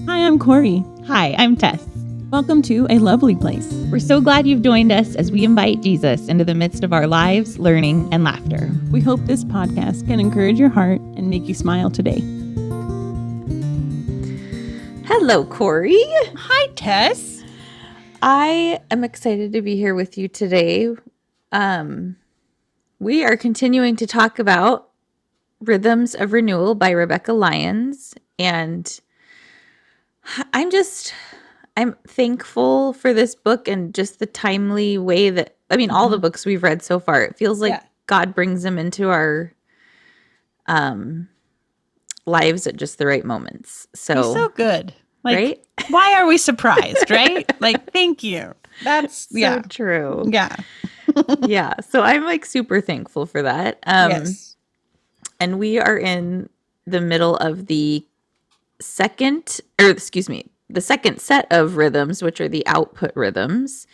Hi, I'm Corey. Hi, I'm Tess. Welcome to A Lovely Place. We're so glad you've joined us as we invite Jesus into the midst of our lives, learning, and laughter. We hope this podcast can encourage your heart and make you smile today. Hello, Corey. Hi, Tess. I am excited to be here with you today. We are continuing to talk about Rhythms of Renewal by Rebekah Lyons, and I'm thankful for this book and just the timely way that, all the books we've read so far, it feels like God brings them into our lives at just the right moments. He's so good. Right? Why are we surprised, right? Thank you. That's so true. Yeah. Yeah. So I'm super thankful for that. Yes. And we are in the middle of the second set of rhythms, which are the output rhythms.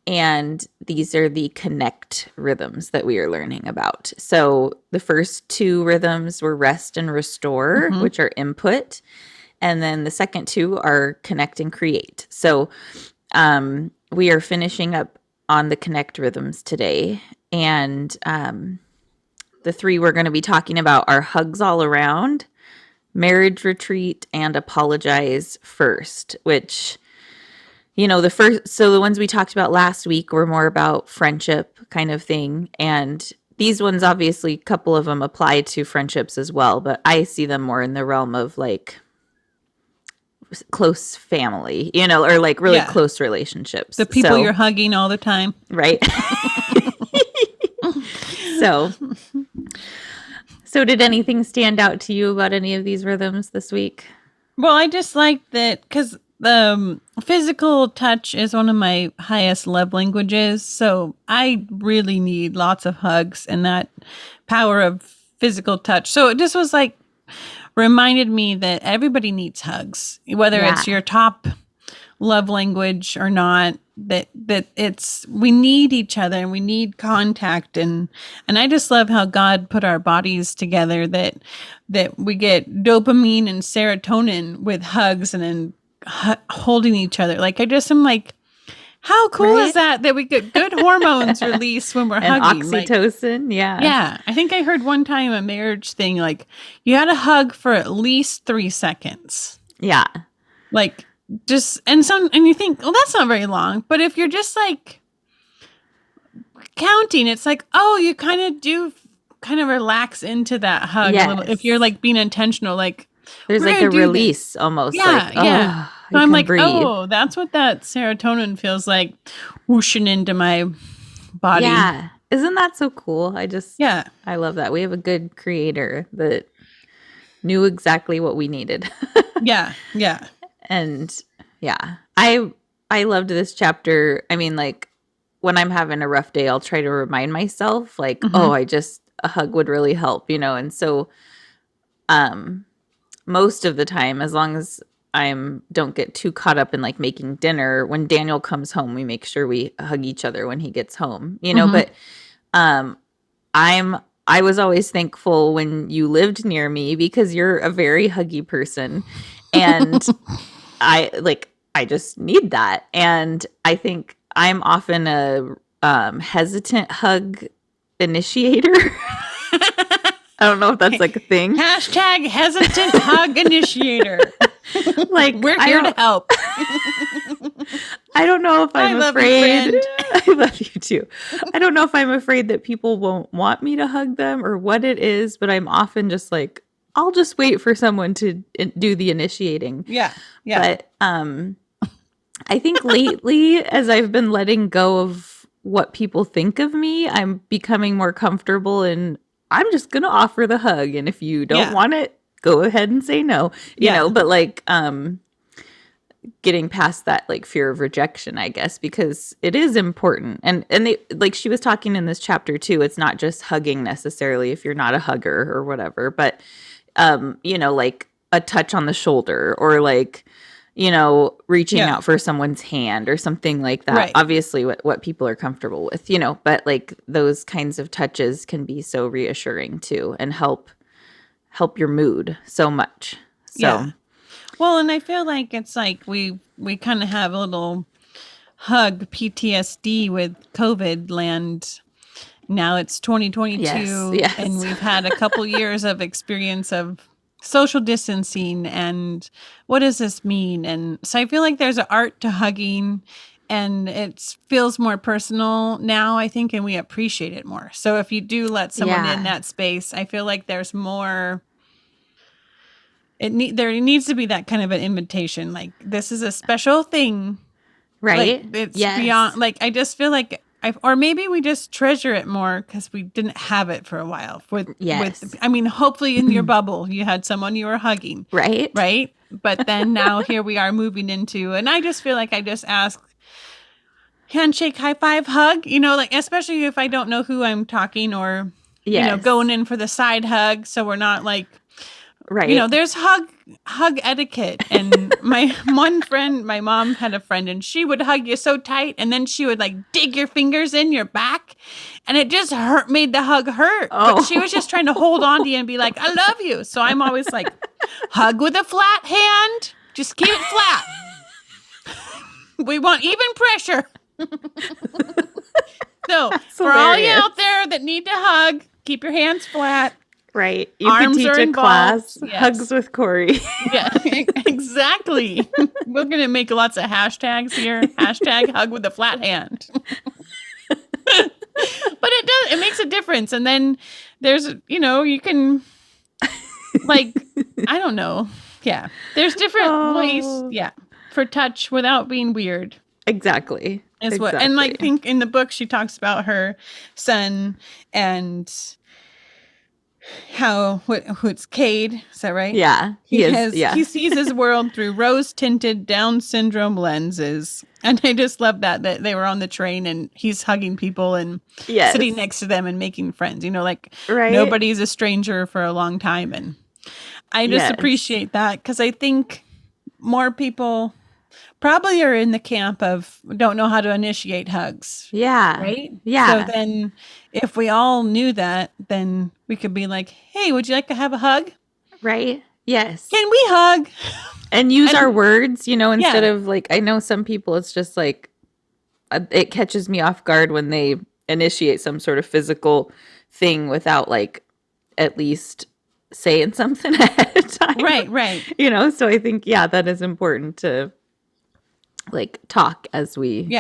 And these are the connect rhythms that we are learning about. So the first two rhythms were rest and restore, which are input. And then the second two are connect and create. So we are finishing up on the connect rhythms today. And the three we're going to be talking about are hugs all around, marriage retreat, and apologize first, which, the ones we talked about last week were more about friendship kind of thing. And these ones, obviously, a couple of them apply to friendships as well, but I see them more in the realm of close family, or really close relationships. The people you're hugging all the time. Right. So did anything stand out to you about any of these rhythms this week? Well, I just like that because the physical touch is one of my highest love languages. So I really need lots of hugs and that power of physical touch. So it just was reminded me that everybody needs hugs, whether it's your top love language or not, that we need each other and we need contact. And I just love how God put our bodies together, that we get dopamine and serotonin with hugs and then holding each other. I just am how cool is that we get good hormones released when we're and hugging? Oxytocin, Yeah. I think I heard one time a marriage thing, you got to hug for at least 3 seconds. Yeah. And you think, well, that's not very long. But if you're just counting, it's you kind of do relax into that hug a little. If you're being intentional, there's a release this. almost. Yeah. So I'm breathe. Oh, that's what that serotonin feels like whooshing into my body. Yeah. Isn't that so cool? I love that. We have a good creator that knew exactly what we needed. Yeah. And I loved this chapter. When I'm having a rough day, I'll try to remind myself a hug would really help, and so most of the time, as long as don't get too caught up in making dinner, when Daniel comes home, we make sure we hug each other when he gets home, but I was always thankful when you lived near me because you're a very huggy person. And I just need that. And I think I'm often a hesitant hug initiator. I don't know if that's a thing. Hashtag hesitant hug initiator. We're here to help. I don't know if I'm afraid. You, I love you too. I don't know if I'm afraid that people won't want me to hug them or what it is, but I'm often just I'll just wait for someone to do the initiating. Yeah. But I think lately, as I've been letting go of what people think of me, I'm becoming more comfortable and I'm just going to offer the hug. And if you don't want it, go ahead and say no, you know, but getting past that fear of rejection, I guess, because it is important. And they, she was talking in this chapter too, it's not just hugging necessarily if you're not a hugger or whatever, but a touch on the shoulder or reaching out for someone's hand or something like that. Right. Obviously what people are comfortable with, but those kinds of touches can be so reassuring too and help your mood so much. So Well, and I feel like it's like we kind of have a little hug PTSD with COVID land. Now it's 2022 Yes. and we've had a couple years of experience of social distancing and what does this mean? And so I feel like there's an art to hugging and it feels more personal now, I think, and we appreciate it more. So if you do let someone in that space, I feel like there's more there needs to be that kind of an invitation, like this is a special thing, Right? like it's Yes. beyond, like I just feel like or maybe we just treasure it more because we didn't have it for a while Yes. I mean, hopefully in your bubble you had someone you were hugging, Right? but then now here we are moving into, and I just feel like I just ask handshake, high five, hug, like especially if I don't know who I'm talking, or Yes. going in for the side hug, so we're not like, Right. there's hug etiquette. And my one friend, my mom had a friend, and she would hug you so tight, and then she would like dig your fingers in your back, and it just made the hug hurt. Oh. But she was just trying to hold on to you and be like, I love you. So I'm always like, hug with a flat hand. Just keep it flat. We want even pressure. So for all you out there that need to hug, keep your hands flat. Right. You Arms could teach are a involved. class, Yes. Hugs with Corey. Yeah, exactly. We're going to make lots of hashtags here. Hashtag hug with a flat hand. But it makes a difference. And then there's, you can, like, I don't know. Yeah. There's different ways. Yeah. For touch without being weird. Exactly. Is what, and like, think in the book, she talks about her son and who's Cade, is that right? Yeah. He sees his world through rose-tinted Down syndrome lenses. And I just love that they were on the train and he's hugging people and sitting next to them and making friends. Like nobody's a stranger for a long time. And I just appreciate that because I think more people probably are in the camp of don't know how to initiate hugs. Yeah. Right? Yeah. So then if we all knew that, then we could be like, hey, would you like to have a hug? Right? Yes. Can we hug? And use our words, instead of like, I know some people, it's just like, it catches me off guard when they initiate some sort of physical thing without like at least saying something ahead of time. Right. So I think, that is important to like talk as we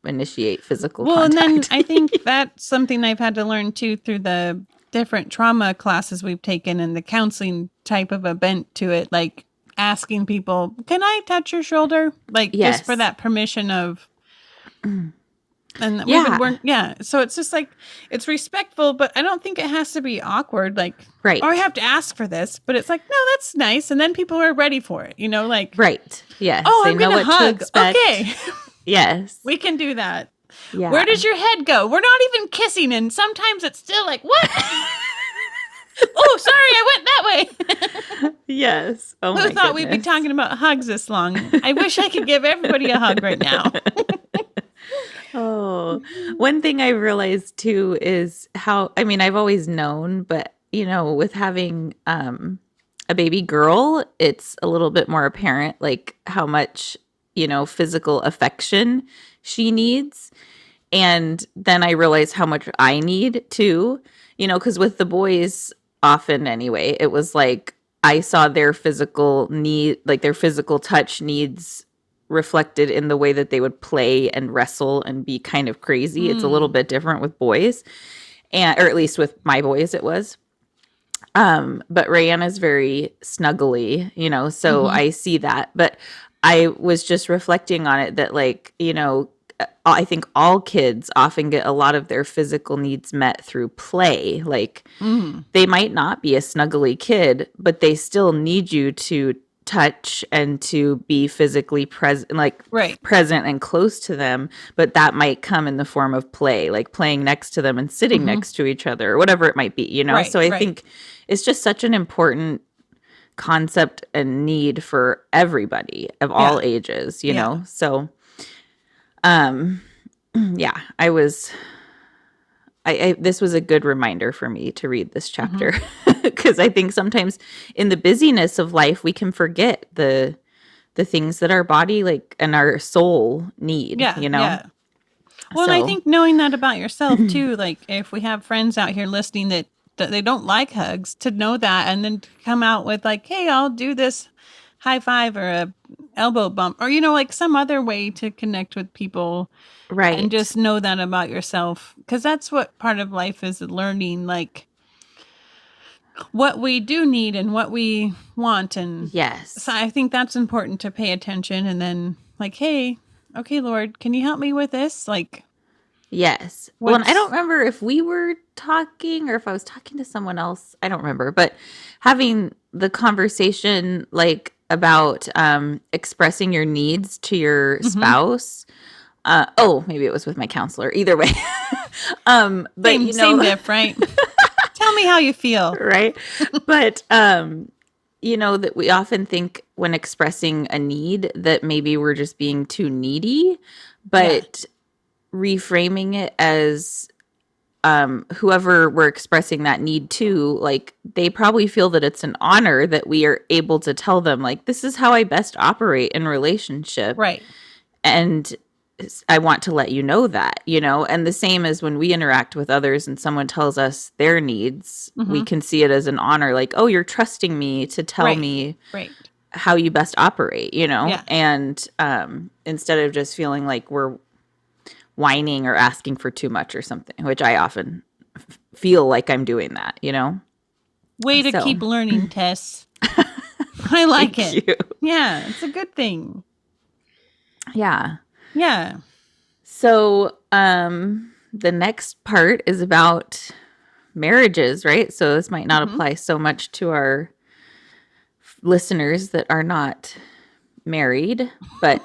initiate physical contact. And then I think that's something I've had to learn too through the different trauma classes we've taken and the counseling type of a bent to it, like asking people, can I touch your shoulder? Like just for that permission of, and we've been working, so it's just like, it's respectful, but I don't think it has to be awkward, like, right. Or I have to ask for this, but it's like, no, that's nice. And then people are ready for it, like, right. Yes. Oh, I'm going to hug. Okay. Yes. We can do that. Yeah. Where does your head go? We're not even kissing. And sometimes it's still like, what? Oh, sorry, I went that way. Yes. Oh, Who thought we'd be talking about hugs this long? I wish I could give everybody a hug right now. Oh, one thing I realized too is how, I've always known, but with having a baby girl, it's a little bit more apparent, like how much, physical affection she needs. And then I realized how much I need too, because with the boys often anyway, it was like I saw their physical need, like their physical touch needs reflected in the way that they would play and wrestle and be kind of crazy. It's a little bit different with boys, or at least with my boys it was. But Rayanna's very snuggly, so I see that. But I was just reflecting on it that like, I think all kids often get a lot of their physical needs met through play. Like they might not be a snuggly kid, but they still need you to touch and to be physically present, like present and close to them. But that might come in the form of play, like playing next to them and sitting next to each other or whatever it might be, So I think it's just such an important concept and need for everybody of all ages, you know? So, this was a good reminder for me to read this chapter. Because I think sometimes in the busyness of life, we can forget the things that our body like and our soul need, Yeah, yeah. Well, and I So think knowing that about yourself too, like if we have friends out here listening that they don't like hugs, to know that and then to come out with like, hey, I'll do this high five or a elbow bump or like some other way to connect with people and right. just know that about yourself, because that's what part of life is, learning like what we do need and what we want. And so Yes. I think that's important to pay attention, and then like, hey, okay, Lord, can you help me with this? Like, Yes. Well, and I don't what's remember if we were talking or if I was talking to someone else. I don't remember, but having the conversation like about expressing your needs to your mhm. spouse. Oh, maybe it was with my counselor. Either way. But Same diff, right? Tell me how you feel. right? But that we often think when expressing a need that maybe we're just being too needy, Yeah. but reframing it as whoever we're expressing that need to, like they probably feel that it's an honor that we are able to tell them like this is how I best operate in relationship, Right. and I want to let you know that, and the same as when we interact with others and someone tells us their needs, we Mhm. can see it as an honor, like, oh, you're trusting me to tell Right. me Right. how you best operate, Yeah. and instead of just feeling like we're whining or asking for too much or something, which I often feel like I'm doing that. Way to So keep learning, Tess. I like thank it. you. Yeah, it's a good thing. Yeah. Yeah. So the next part is about marriages, right? So this might not Mhm. apply so much to our listeners that are not married, but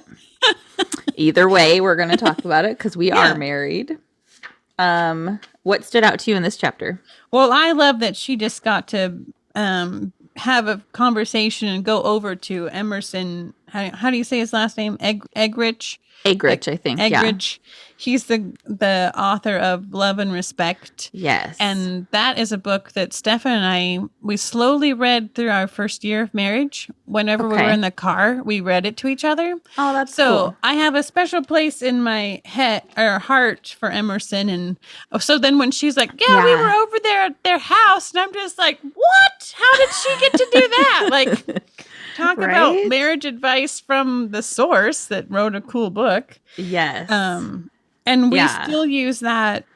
either way, we're going to talk about it because we are Yeah. married. What stood out to you in this chapter? Well, I love that she just got to have a conversation and go over to Emerson. How do you say his last name? Eggrich. Egg, Eggrich, I think. Yeah. Eggrich. He's the author of Love and Respect. Yes. And that is a book that Stefan and we slowly read through our first year of marriage. Whenever we were in Okay. the car, we read it to each other. Oh, that's So cool. I have a special place in my head or heart for Emerson. And so then when she's like, yeah, we were Yeah. over there at their house. And I'm just like, what? How did she get to do that? Like, talk about Right? marriage advice from the source that wrote a cool book. Yes. And we Yeah. still use that.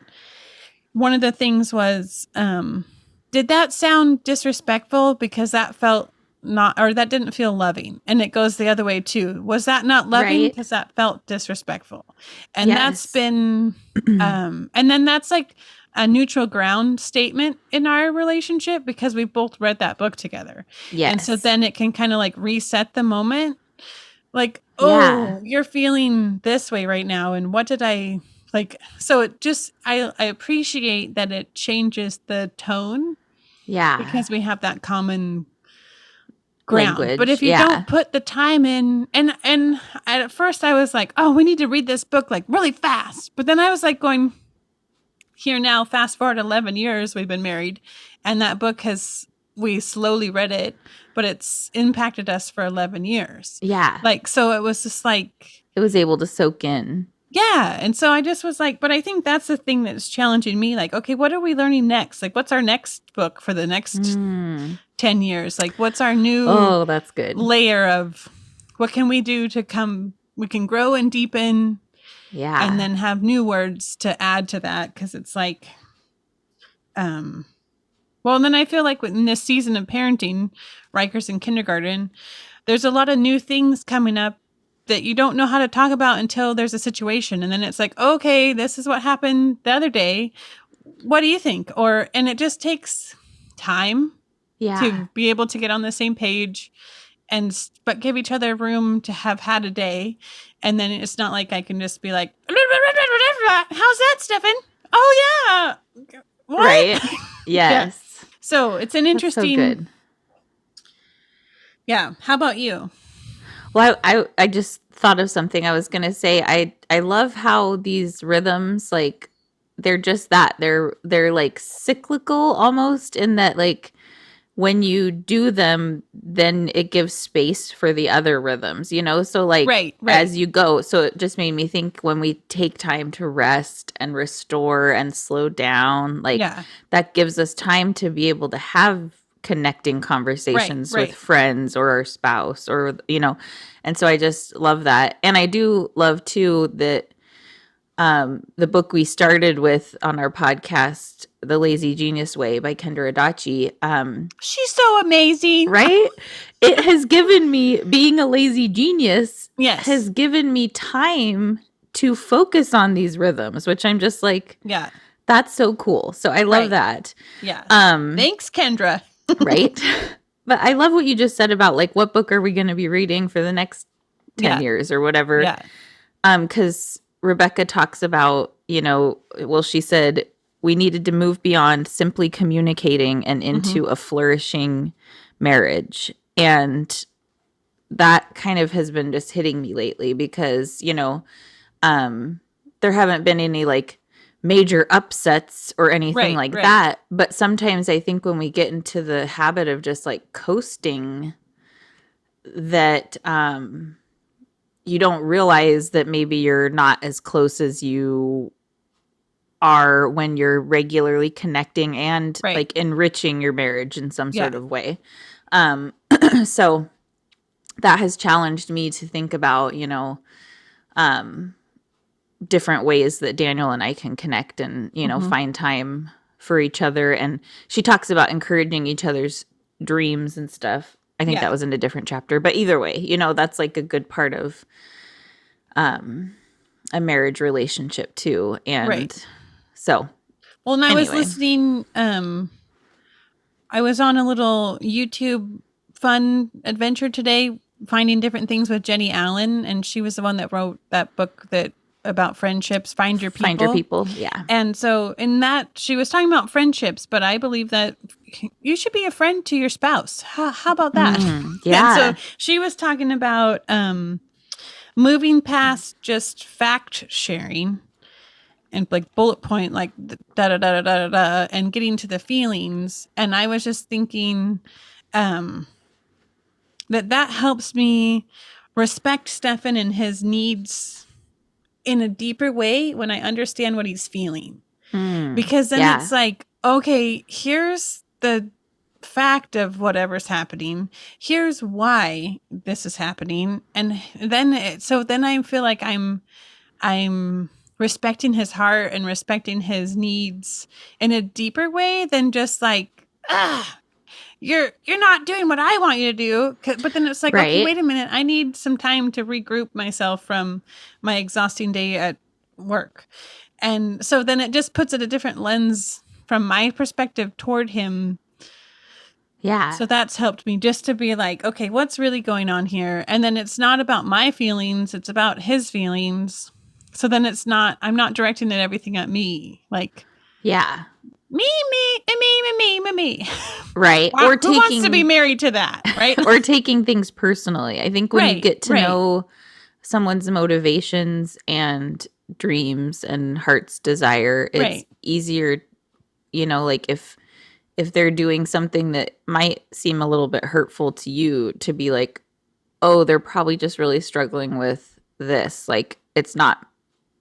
One of the things was, did that sound disrespectful? Because that felt not, or that didn't feel loving. And it goes the other way too. Was that not loving? Right? Because that felt disrespectful. And that's Yes. been, and then that's like a neutral ground statement in our relationship because we both read that book together. And so Yes. then it can kind of like reset the moment. Like, Yeah. oh, you're feeling this way right now. And what did I like? So it just, I appreciate that it changes the tone Yeah. because we have that common ground. But Language. if you Yeah. don't put the time in, and at first I was like, oh, we need to read this book like really fast. But then I was like going, here now, fast forward 11 years, we've been married. And that book we slowly read it, but it's impacted us for 11 years. Yeah. Like, so it was just like, It was able to soak in. yeah. And so I just was like, but I think that's the thing that's challenging me. Like, okay, what are we learning next? Like, what's our next book for the next 10 years? Like, what's our new Oh, that's good. layer of what can we do we can grow and deepen Yeah. and then have new words to add to that. Cause it's like, well, and then I feel like in this season of parenting, Rikers in kindergarten, there's a lot of new things coming up that you don't know how to talk about until there's a situation. And then it's like, okay, this is what happened the other day. What do you think? And it just takes time Yeah. to be able to get on the same page but give each other room to have had a day. And then it's not like I can just be like, how's that, Stefan? Oh yeah. What? Right. Yes. So it's an That's so interesting. good. Yeah. How about you? Well, I just thought of something I was going to say. I love how these rhythms, like, they're just that. They're like cyclical almost, in that, like, when you do them, then it gives space for the other rhythms, So like Right. as you go, so it just made me think when we take time to rest and restore and slow down, like Yeah. that gives us time to be able to have connecting conversations with Right. friends or our spouse or, and so I just love that. And I do love too that the book we started with on our podcast, The Lazy Genius Way by Kendra Adachi, She's so amazing. right? It has given me, being a lazy genius, Yes. has given me time to focus on these rhythms, which I'm just like, Yeah. that's so cool. So I love Right. that. Yeah. Um, Thanks, Kendra. right? But I love what you just said about like, what book are we going to be reading for the next 10 years or whatever? Yeah. Because Rebekah talks about, well, she said we needed to move beyond simply communicating and into a flourishing marriage. And that kind of has been just hitting me lately because, there haven't been any like major upsets or anything like that. But sometimes I think when we get into the habit of just like coasting, that you don't realize that maybe you're not as close as you are when you're regularly connecting and like enriching your marriage in some sort of way. So that has challenged me to think about, different ways that Daniel and I can connect and, find time for each other. And she talks about encouraging each other's dreams and stuff. I think that was in a different chapter, but either way, that's like a good part of a marriage relationship too. And so, well, and I was listening, I was on a little YouTube fun adventure today, finding different things with Jenny Allen, and she was the one that wrote that book about friendships, Find Your People. Find Your People, yeah. And so in that, she was talking about friendships, but I believe that you should be a friend to your spouse. How about that? Yeah. And so she was talking about moving past just fact sharing and like bullet point, like da da da da da da, and getting to the feelings. And I was just thinking that helps me respect Stefan and his needs in a deeper way when I understand what he's feeling. Because then it's like, okay, here's the fact of whatever's happening. Here's why this is happening. And then I feel like I'm respecting his heart and respecting his needs in a deeper way than just like, you're not doing what I want you to do. But then it's like, okay, wait a minute. I need some time to regroup myself from my exhausting day at work. And so then it just puts it a different lens from my perspective toward him. Yeah. So that's helped me just to be like, okay, what's really going on here? And then it's not about my feelings. It's about his feelings. So then I'm not directing everything at me. Like, yeah. Me. Right. Wow, who wants to be married to that? Right. Or taking things personally. I think when you get to know someone's motivations and dreams and heart's desire, it's easier, like if they're doing something that might seem a little bit hurtful to you, to be like, oh, they're probably just really struggling with this. Like, it's not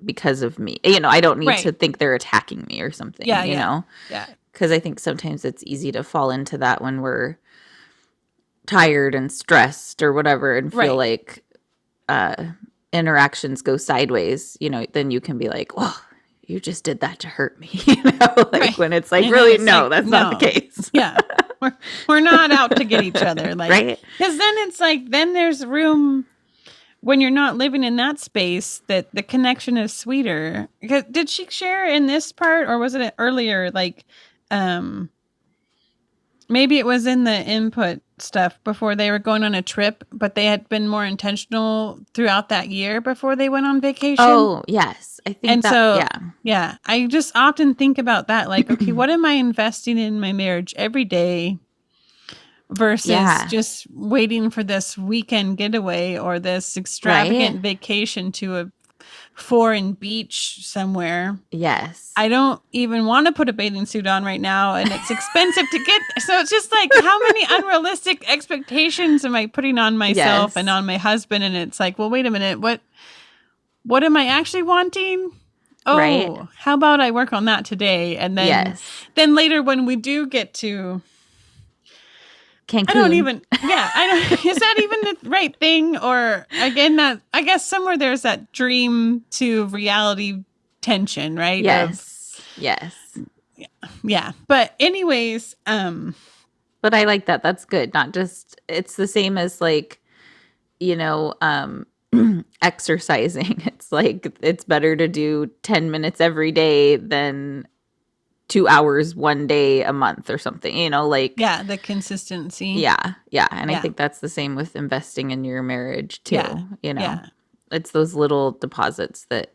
because of me. I don't need to think they're attacking me or something, know? Yeah. Because I think sometimes it's easy to fall into that when we're tired and stressed or whatever and feel like interactions go sideways, then you can be like, well, you just did that to hurt me, when it's like, really, no, that's not the case. Yeah. We're not out to get each other. Like, because then it's like, then there's room when you're not living in that space that the connection is sweeter. Because did she share in this part or was it earlier? Like, maybe it was in the input stuff before they were going on a trip, but they had been more intentional throughout that year before they went on vacation. Oh, yes. I think yeah. I just often think about that. Like, okay, what am I investing in my marriage every day versus just waiting for this weekend getaway or this extravagant vacation to a foreign beach somewhere. Yes. I don't even want to put a bathing suit on right now, and it's expensive to get. So it's just like, how many unrealistic expectations am I putting on myself and on my husband? And it's like, well, wait a minute, what am I actually wanting? Oh, Right. how about I work on that today? And then, then later when we do get to Cancun. I don't even, is that even the right thing? Or again, I guess somewhere there's that dream to reality tension, right? Yes. Yes. Yeah. But anyways, but I like that. That's good. Not just, it's the same as like, you know, exercising. It's like, it's better to do 10 minutes every day than 2 hours one day a month or something, you know, like. Yeah, the consistency. Yeah. Yeah. And I think that's the same with investing in your marriage too. Yeah. You know, Yeah. it's those little deposits that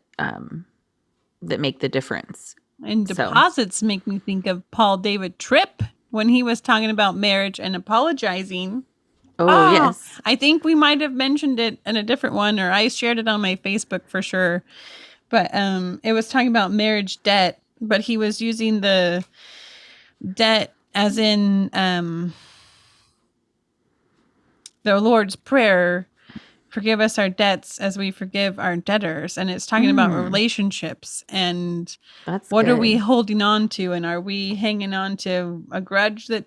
make the difference. And deposits make me think of Paul David Tripp when he was talking about marriage and apologizing. Oh, yes. I think we might have mentioned it in a different one, or I shared it on my Facebook for sure. But it was talking about marriage debt, but he was using the debt as in the Lord's Prayer, forgive us our debts as we forgive our debtors. And it's talking about relationships and what are we holding on to? And are we hanging on to a grudge that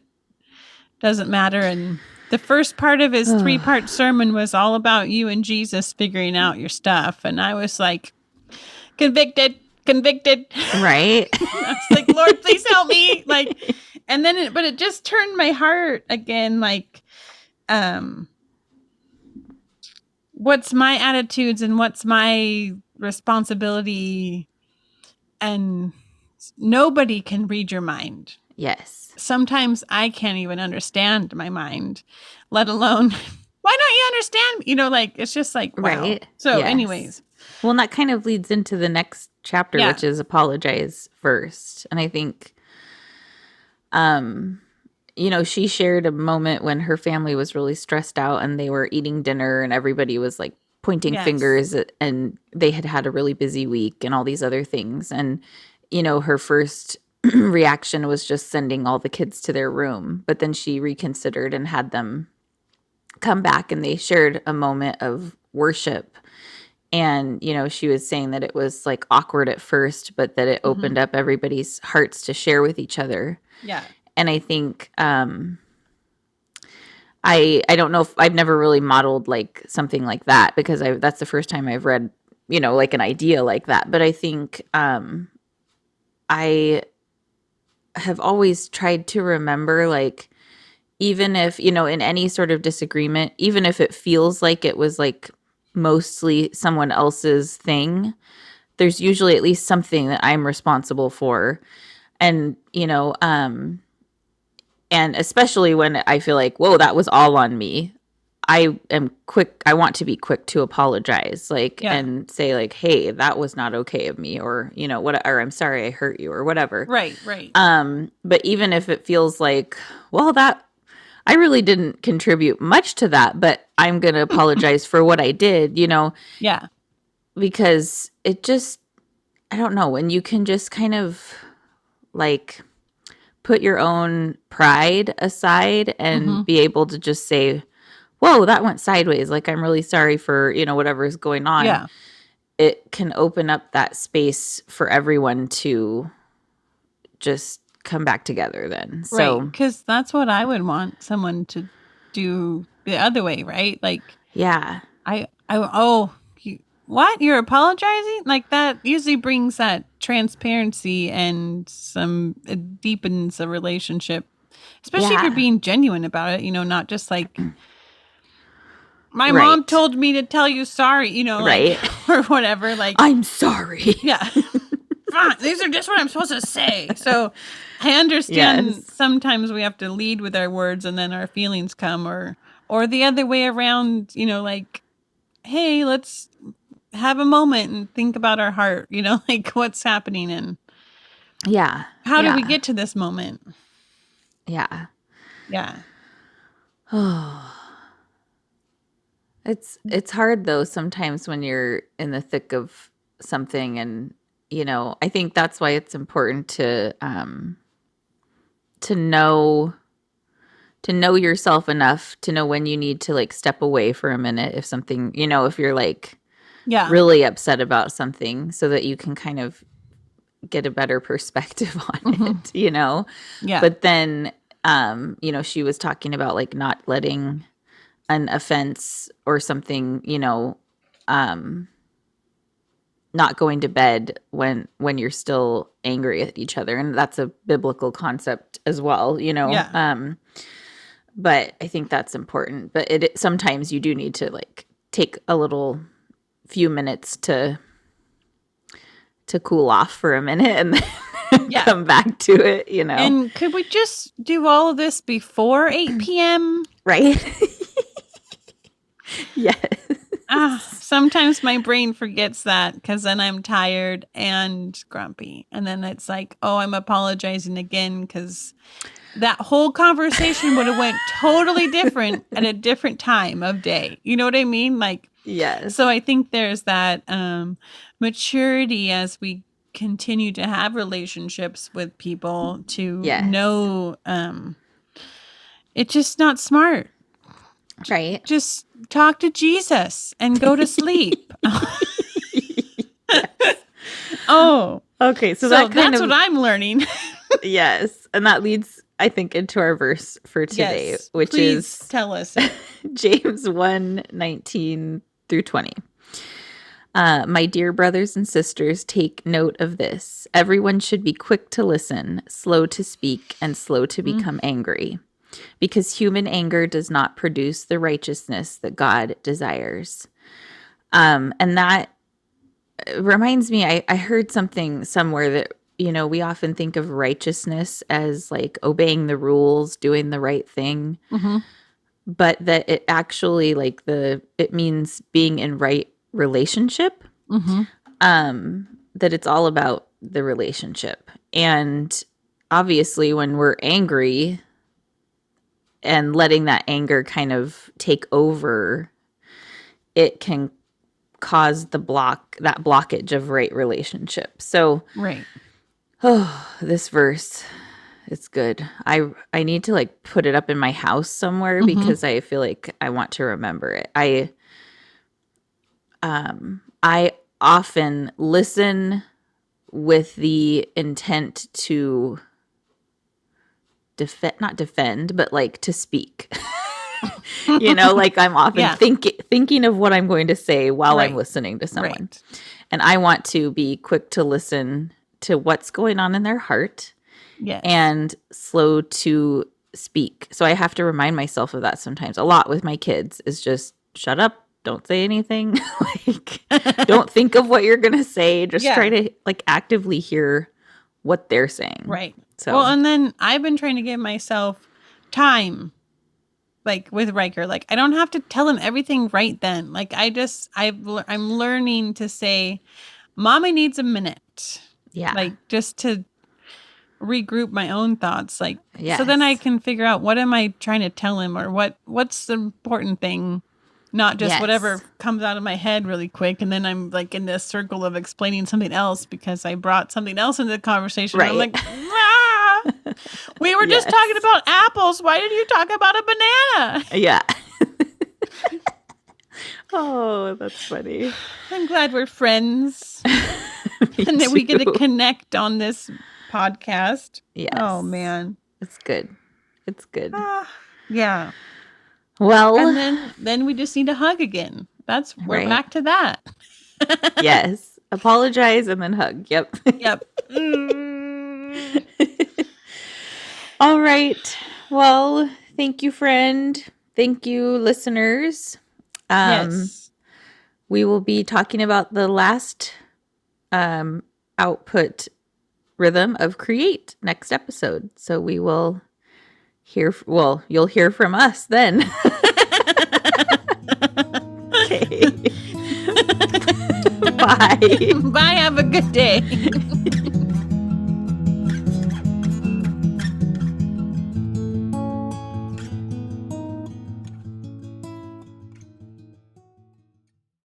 doesn't matter? And the first part of his 3-part sermon was all about you and Jesus figuring out your stuff. And I was like, convicted. Right. I was like, Lord, please help me. Like, and then, but it just turned my heart again. Like, what's my attitudes and what's my responsibility? And nobody can read your mind. Yes. Sometimes I can't even understand my mind, let alone, why don't you understand? You know, like, it's just like, wow. Right. So anyways. Well, and that kind of leads into the next chapter, which is apologize first. And I think, you know, she shared a moment when her family was really stressed out and they were eating dinner and everybody was like pointing fingers and they had had a really busy week and all these other things. And, you know, her first reaction was just sending all the kids to their room. But then she reconsidered and had them come back and they shared a moment of worship. And, you know, she was saying that it was like awkward at first, but that it opened up everybody's hearts to share with each other. Yeah. And I think, I don't know if I've never really modeled like something like that because that's the first time I've read, you know, like an idea like that. But I think, I have always tried to remember, like, even if, you know, in any sort of disagreement, even if it feels like it was like mostly someone else's thing, there's usually at least something that I'm responsible for. And, you know, and especially when I feel like, whoa, that was all on me. I want to be quick to apologize, like, and say like, hey, that was not okay of me, or, you know, what, or I'm sorry I hurt you or whatever. Right. But even if it feels like, well, that I really didn't contribute much to that, but I'm going to apologize for what I did, you know? Yeah. Because it just, I don't know, when you can just kind of like put your own pride aside and be able to just say, whoa, that went sideways. Like, I'm really sorry for, you know, whatever is going on. Yeah. It can open up that space for everyone to just come back together then. So, right. Because that's what I would want someone to do the other way, right? Like, yeah. What? You're apologizing? Like, that usually brings that transparency and it deepens a relationship, especially if you're being genuine about it, you know, not just like, my mom told me to tell you sorry, you know, like, or whatever. Like, I'm sorry. Yeah. These are just what I'm supposed to say. So I understand sometimes we have to lead with our words and then our feelings come, or the other way around, you know, like, hey, let's have a moment and think about our heart, you know, like what's happening and how do we get to this moment? Yeah. Oh, it's hard though sometimes when you're in the thick of something. And, I think that's why it's important to know yourself enough to know when you need to like step away for a minute if something, if you're like really upset about something, so that you can kind of get a better perspective on it, Yeah. But then, she was talking about like not letting an offense or something, not going to bed when you're still angry at each other. And that's a biblical concept as well, Yeah. But I think that's important. But sometimes you do need to like take a little few minutes to cool off for a minute and then come back to it, And could we just do all of this before 8 p.m.? Right? Yes. Sometimes my brain forgets that because then I'm tired and grumpy. And then it's like, oh, I'm apologizing again because that whole conversation would have went totally different at a different time of day. You know what I mean? Like, yes. So I think there's that maturity as we continue to have relationships with people to know it's just not smart. Right. Just talk to Jesus and go to sleep. Oh. Okay. So that's what I'm learning. Yes. And that leads, I think, into our verse for today, which is tell us James 1:19 through 20. My dear brothers and sisters, take note of this. Everyone should be quick to listen, slow to speak, and slow to become angry, because human anger does not produce the righteousness that God desires. And that reminds me, I heard something somewhere that, we often think of righteousness as like obeying the rules, doing the right thing, but that it actually it means being in right relationship, that it's all about the relationship. And obviously when we're angry and letting that anger kind of take over, it can cause that blockage of right relationship. So this verse, it's good. I need to like put it up in my house somewhere because I feel like I want to remember it. I often listen with the intent to not defend, but like to speak. Like I'm often thinking of what I'm going to say while I'm listening to someone. And I want to be quick to listen to what's going on in their heart and slow to speak. So I have to remind myself of that sometimes. A lot with my kids is just shut up. Don't say anything. Like, don't think of what you're going to say. Just try to like actively hear what they're saying. Right. So, well, and then I've been trying to give myself time, like with Riker. Like, I don't have to tell him everything right then. Like, I'm learning to say, Mommy needs a minute. Yeah. Like, just to regroup my own thoughts. Like, so then I can figure out what am I trying to tell him, or what's the important thing. Not just whatever comes out of my head really quick. And then I'm like in this circle of explaining something else because I brought something else into the conversation. Right. I'm like, we were just talking about apples. Why did you talk about a banana? Yeah. Oh, that's funny. I'm glad we're friends. And that we get to connect on this podcast. Yes. Oh, man. It's good. It's good. Yeah. Well, and then we just need a hug again. We're back to that. Yes. Apologize and then hug. Yep. Yep. All right. Well, thank you, friend. Thank you, listeners. Yes. We will be talking about the last output rhythm of create next episode. So we will you'll hear from us then. Okay. Bye. Bye. Have a good day.